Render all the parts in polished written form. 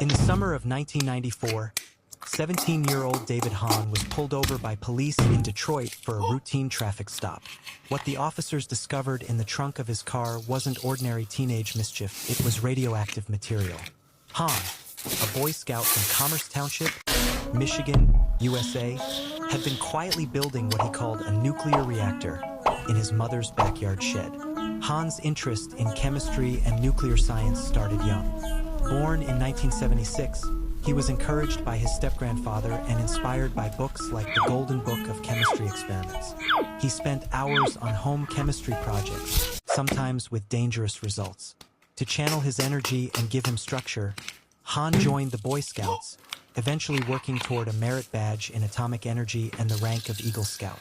In the summer of 1994, 17-year-old David Hahn was pulled over by police in Detroit for a routine traffic stop. What the officers discovered in the trunk of his car wasn't ordinary teenage mischief, it was radioactive material. Hahn, a Boy Scout from Commerce Township, Michigan, USA, had been quietly building what he called a nuclear reactor in his mother's backyard shed. Hahn's interest in chemistry and nuclear science started young. Born in 1976, he was encouraged by his step-grandfather and inspired by books like the Golden Book of Chemistry Experiments. He spent hours on home chemistry projects, sometimes with dangerous results. To channel his energy and give him structure, Hahn joined the Boy Scouts, eventually working toward a merit badge in atomic energy and the rank of Eagle Scout.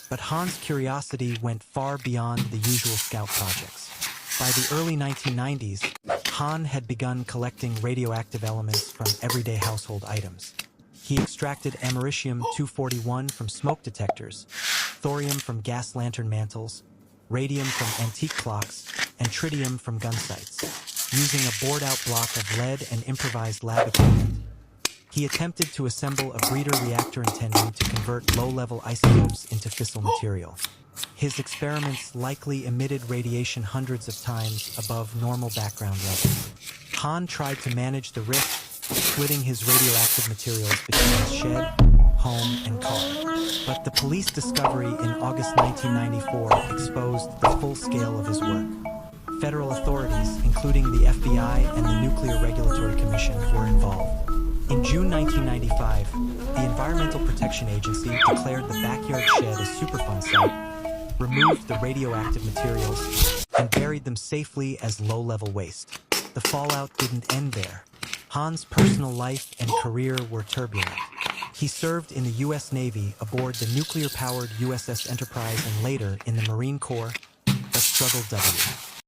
But Hahn's curiosity went far beyond the usual scout projects. By the early 1990s, Hahn had begun collecting radioactive elements from everyday household items. He extracted americium-241 from smoke detectors, thorium from gas lantern mantles, radium from antique clocks, and tritium from gun sights. Using a bored-out block of lead and improvised lab equipment, he attempted to assemble a breeder reactor intending to convert low-level isotopes into fissile material. His experiments likely emitted radiation hundreds of times above normal background levels. Hahn tried to manage the risk, splitting his radioactive materials between his shed, home, and car. But the police discovery in August 1994 exposed the full scale of his work. Federal authorities, including the FBI and the Nuclear Regulatory Commission, were involved. In June 1995, the Environmental Protection Agency declared the backyard shed a Superfund site, removed the radioactive materials, and buried them safely as low-level waste. The fallout didn't end there. Hahn's personal life and career were turbulent. He served in the U.S. Navy aboard the nuclear-powered USS Enterprise and later in the Marine Corps, but struggled doubly.